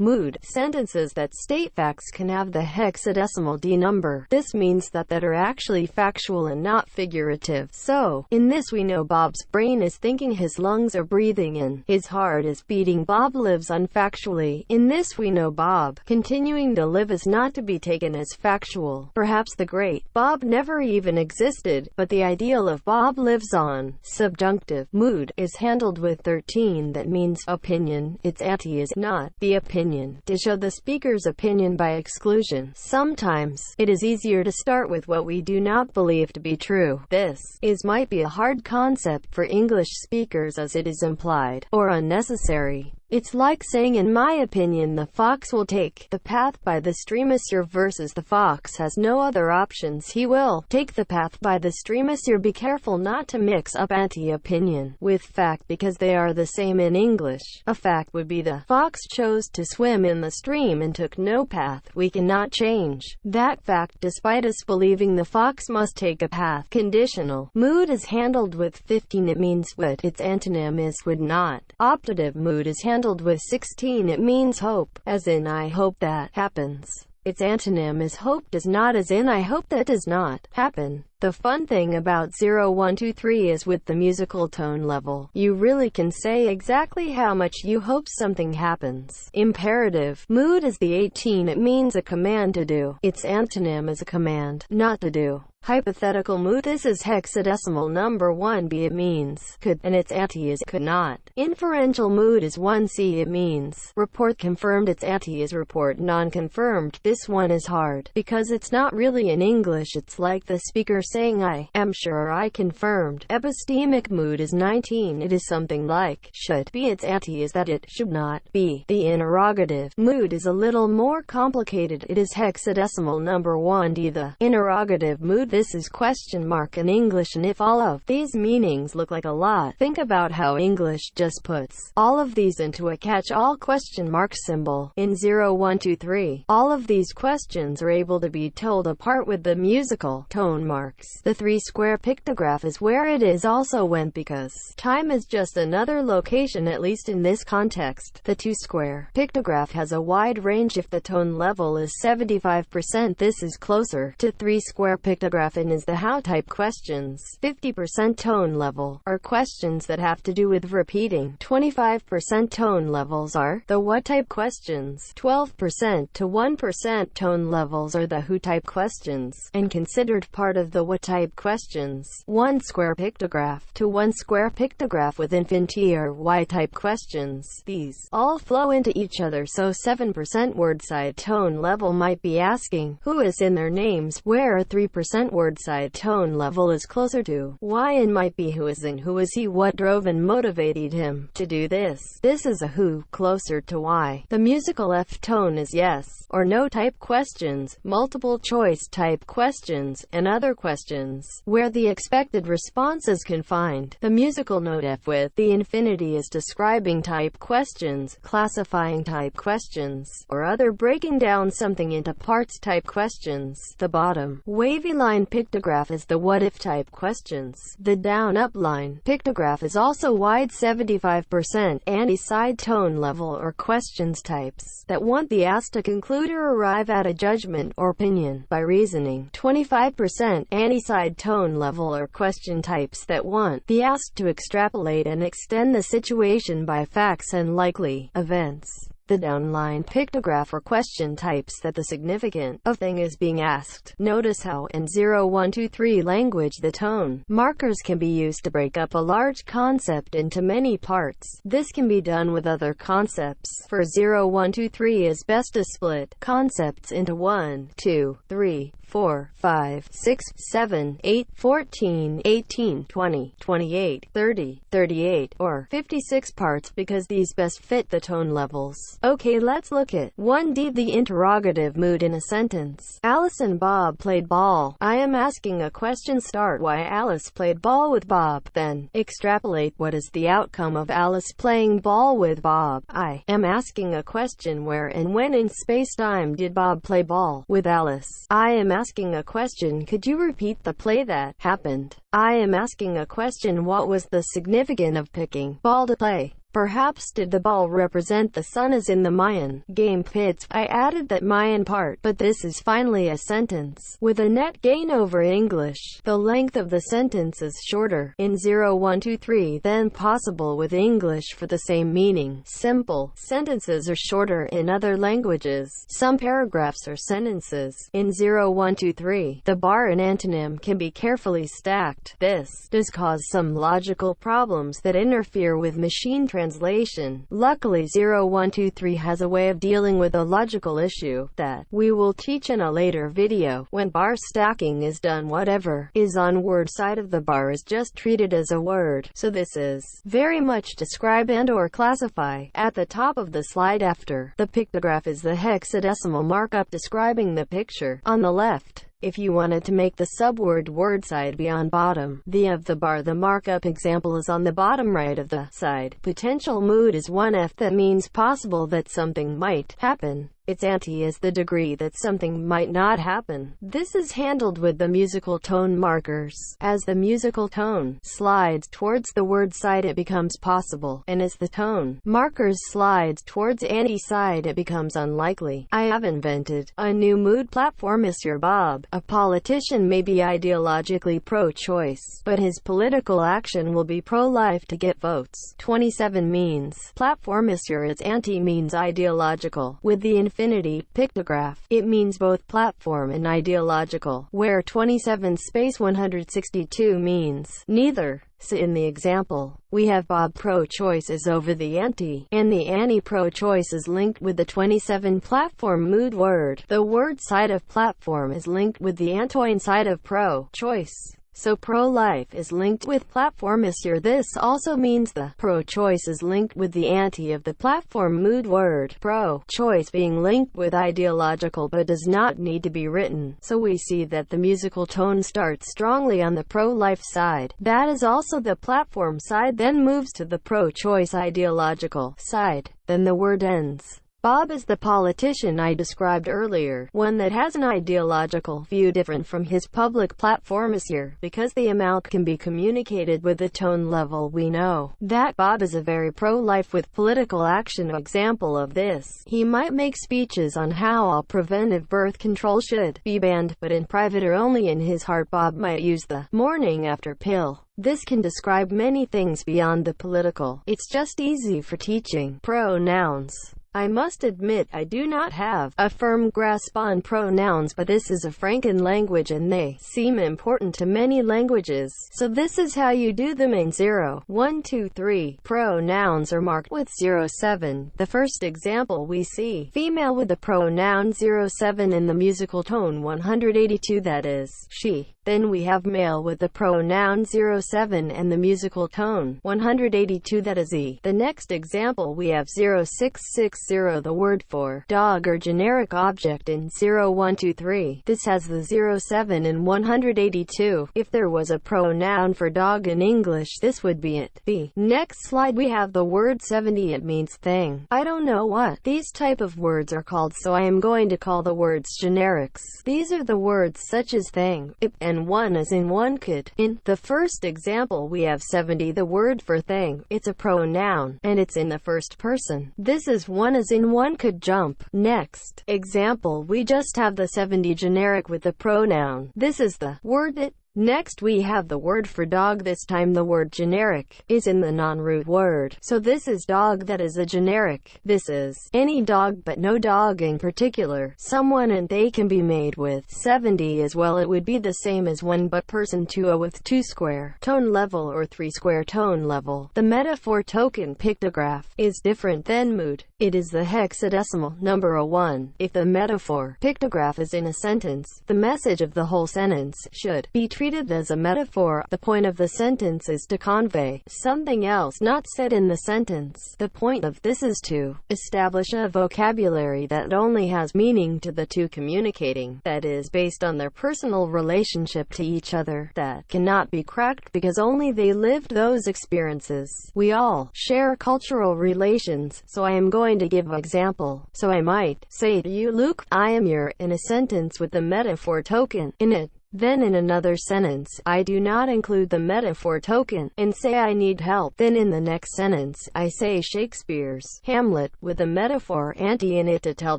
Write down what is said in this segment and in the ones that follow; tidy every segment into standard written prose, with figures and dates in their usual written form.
Mood. Sentences that state facts can have the hexadecimal D number. This means that are actually factual and not figurative. So, in this we know Bob's brain is thinking, his lungs are breathing in, his heart is beating. Bob lives unfactually. In this we know Bob continuing to live is not to be taken as factual. Perhaps the great Bob never even existed, but the ideal of Bob lives on. Subjunctive. Mood is handled with 13. That means opinion. Its ante is not the opinion, to show the speaker's opinion by exclusion. Sometimes it is easier to start with what we do not believe to be true. This might be a hard concept for English speakers as it is implied or unnecessary. It's like saying, in my opinion, the fox will take the path by the stream. Versus the fox has no other options, he will take the path by the stream. Be careful not to mix up anti-opinion with fact, because they are the same in English. A fact would be the fox chose to swim in the stream and took no path. We cannot change that fact despite us believing the fox must take a path. Conditional. Mood is handled with 15. It means would. Its antonym is would not. Optative. Mood is handled with 16. It means hope, as in I hope that happens. Its antonym is hope does not, as in I hope that does not happen. The fun thing about 0, 1, 2, 3 is with the musical tone level, you really can say exactly how much you hope something happens. Imperative. Mood is the 18. It means a command to do. Its antonym is a command not to do. Hypothetical mood. This is hexadecimal number 1b. It means could, and its ante is could not. Inferential mood is 1c. It means report confirmed. Its ante is report non-confirmed. This one is hard because it's not really in English. It's like the speaker saying I am sure or I confirmed. Epistemic mood is 19. It is something like should be. Its ante is that it should not be. The interrogative mood is a little more complicated. It is hexadecimal number 1d. The interrogative mood. This is question mark in English, and if all of these meanings look like a lot, think about how English just puts all of these into a catch-all question mark symbol. In 0, 1, 2, 3, all of these questions are able to be told apart with the musical tone marks. The 3-square pictograph is where it is also went because time is just another location, at least in this context. The 2-square pictograph has a wide range. If the tone level is 75%, this is closer to 3-square pictograph and is the how type questions. 50% tone level are questions that have to do with repeating. 25% tone levels are the what type questions. 12% to 1% tone levels are the who type questions, and considered part of the what type questions. 1-square pictograph to 1-square pictograph with infinity are y type questions. These all flow into each other, so 7% word side tone level might be asking who is in their names, where a 3% word side tone level is closer to why and might be who is in who is he, what drove and motivated him to do this. This is a who, closer to why. The musical F tone is yes or no type questions, multiple choice type questions, and other questions where the expected response is confined. The musical note F with the infinity is describing type questions, classifying type questions, or other breaking down something into parts type questions. The bottom wavy line pictograph is the what if type questions. The down up line pictograph is also wide 75% anti-side tone level or questions types that want the asked to conclude or arrive at a judgment or opinion by reasoning. 25% anti-side tone level or question types that want the asked to extrapolate and extend the situation by facts and likely events. The downline pictograph or question types that the significant of thing is being asked. Notice how in 0, 1, 2, 3 language the tone markers can be used to break up a large concept into many parts. This can be done with other concepts. For 0, 1, 2, 3 is best to split concepts into 1, 2, 3, 4, 5, 6, 7, 8, 14, 18, 20, 28, 30, 38, or 56 parts because these best fit the tone levels. Okay, let's look at 1D, the interrogative mood in a sentence. Alice and Bob played ball. I am asking a question. Start why Alice played ball with Bob. Then extrapolate what is the outcome of Alice playing ball with Bob. I am asking a question. Where and when in space-time did Bob play ball with Alice? I am asking a question. Could you repeat the play that happened? I am asking a question. What was the significance of picking ball to play? Perhaps did the ball represent the sun as in the Mayan game pits? I added that Mayan part, but this is finally a sentence with a net gain over English. The length of the sentence is shorter in 0123 than possible with English for the same meaning. Simple sentences are shorter in other languages. Some paragraphs or sentences in 0123, the bar and antonym can be carefully stacked. This does cause some logical problems that interfere with machine translation. Luckily 0123 has a way of dealing with a logical issue that we will teach in a later video. When bar stacking is done, whatever is on word side of the bar is just treated as a word. So this is very much describe and or classify. At the top of the slide after the pictograph is the hexadecimal markup describing the picture. On the left, if you wanted to make the subword word side be on bottom of the bar, the markup example is on the bottom right of the side. Potential mood is 1F, that means possible that something might happen. Its anti is the degree that something might not happen. This is handled with the musical tone markers. As the musical tone slides towards the word side, it becomes possible, and as the tone markers slides towards anti side, it becomes unlikely. I have invented a new mood platform. Mr. Bob, a politician, may be ideologically pro-choice, but his political action will be pro-life to get votes. 27 means platform. Mr. Its anti means ideological. With the infinity pictograph, it means both platform and ideological, where 27 space 162 means neither. So in the example, we have Bob pro-choice is over the anti, and the anti-pro-choice is linked with the 27 platform mood word. The word side of platform is linked with the antoine side of pro-choice. So pro-life is linked with platform. This also means the pro-choice is linked with the anti of the platform mood word. Pro-choice being linked with ideological but does not need to be written. So we see that the musical tone starts strongly on the pro-life side. That is also the platform side, then moves to the pro-choice ideological side. Then the word ends. Bob is the politician I described earlier, one that has an ideological view different from his public platform is here, because the amount can be communicated with the tone level. We know that Bob is a very pro-life with political action. Example of this, he might make speeches on how all preventive birth control should be banned, but in private or only in his heart Bob might use the morning after pill. This can describe many things beyond the political. It's just easy for teaching pronouns. I must admit I do not have a firm grasp on pronouns, but this is a Franken language and they seem important to many languages. So this is how you do them in 0, 1, 2, 3. Pronouns are marked with 07. The first example we see female with the pronoun 07 in the musical tone 182, that is, she. Then we have male with the pronoun 07 and the musical tone 182, that is he. The next example we have 0660, the word for dog or generic object in 0123. This has the 07 and 182. If there was a pronoun for dog in English, this would be it. The next slide we have the word 70. It means thing. I don't know what these type of words are called, so I am going to call the words generics. These are the words such as thing, it, and one as in one could. In the first example we have 70, the word for thing. It's a pronoun, and it's in the first person. This is one as in one could jump. Next example we just have the 70 generic with the pronoun. This is the word it. Next we have the word for dog. This time the word generic is in the non-root word. So this is dog, that is a generic. This is any dog but no dog in particular. Someone and they can be made with 70 as well. It would be the same as one but person, 2 with 2 square tone level or 3 square tone level. The metaphor token pictograph is different than mood. It is the hexadecimal number 1. If the metaphor pictograph is in a sentence, the message of the whole sentence should be treated as a metaphor. The point of the sentence is to convey something else not said in the sentence. The point of this is to establish a vocabulary that only has meaning to the two communicating, that is based on their personal relationship to each other, that cannot be cracked because only they lived those experiences. We all share cultural relations, so I am going to give an example. So I might say to you, Luke, I am here, in a sentence with the metaphor token in it. Then in another sentence, I do not include the metaphor token, and say I need help. Then in the next sentence, I say Shakespeare's Hamlet, with a metaphor ante in it to tell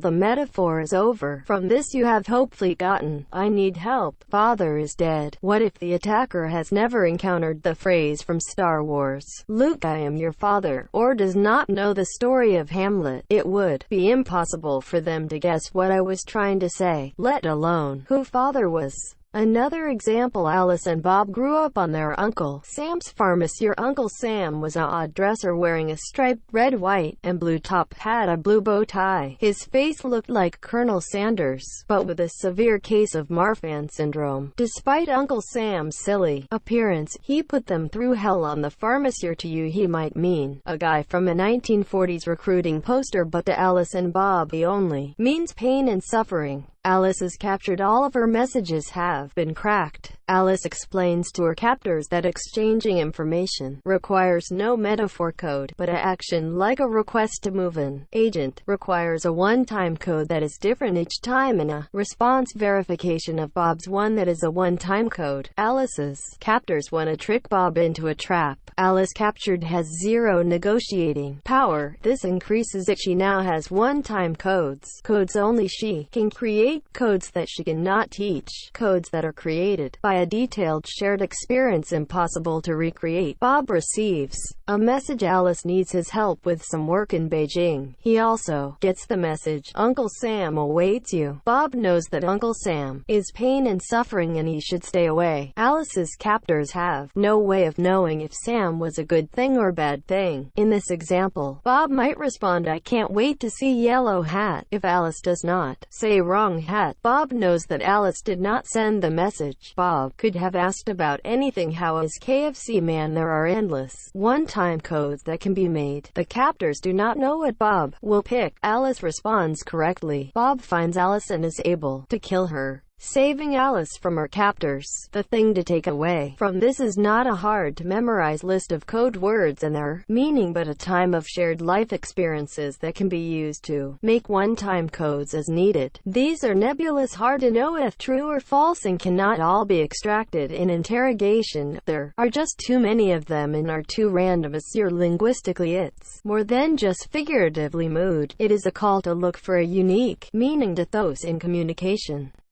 the metaphor is over. From this you have hopefully gotten, I need help, father is dead. What if the attacker has never encountered the phrase from Star Wars, Luke, I am your father, or does not know the story of Hamlet? It would be impossible for them to guess what I was trying to say, let alone who father was. Another example, Alice and Bob grew up on their Uncle Sam's farm. Your Uncle Sam was an odd dresser wearing a striped red, white, and blue top hat, a blue bow tie. His face looked like Colonel Sanders, but with a severe case of Marfan syndrome. Despite Uncle Sam's silly appearance, he put them through hell on the farm. To you he might mean a guy from a 1940s recruiting poster, but to Alice and Bob he only means pain and suffering. Alice is captured. All of her messages have been cracked. Alice explains to her captors that exchanging information requires no metaphor code, but an action like a request to move. An agent requires a one-time code that is different each time, and a response verification of Bob's one that is a one-time code. Alice's captors want to trick Bob into a trap. Alice captured has zero negotiating power. This increases it. She now has one-time codes. Codes only she can create. Codes that she cannot teach. Codes that are created by a detailed shared experience impossible to recreate. Bob receives a message. Alice needs his help with some work in Beijing. He also gets the message, Uncle Sam awaits you. Bob knows that Uncle Sam is pain and suffering and he should stay away. Alice's captors have no way of knowing if Sam was a good thing or bad thing. In this example, Bob might respond, I can't wait to see Yellow Hat. If Alice does not say wrong hat, Bob knows that Alice did not send the message. Bob could have asked about anything. How is KFC man? There are endless one-time codes that can be made. The captors do not know what Bob will pick. Alice responds correctly. Bob finds Alice and is able to kill her, saving Alice from her captors. The thing to take away from this is not a hard to memorize list of code words and their meaning, but a time of shared life experiences that can be used to make one-time codes as needed. These are nebulous, hard to know if true or false, and cannot all be extracted in interrogation. There are just too many of them and are too random. Linguistically it's more than just figuratively mood. It is a call to look for a unique meaning to those in communication.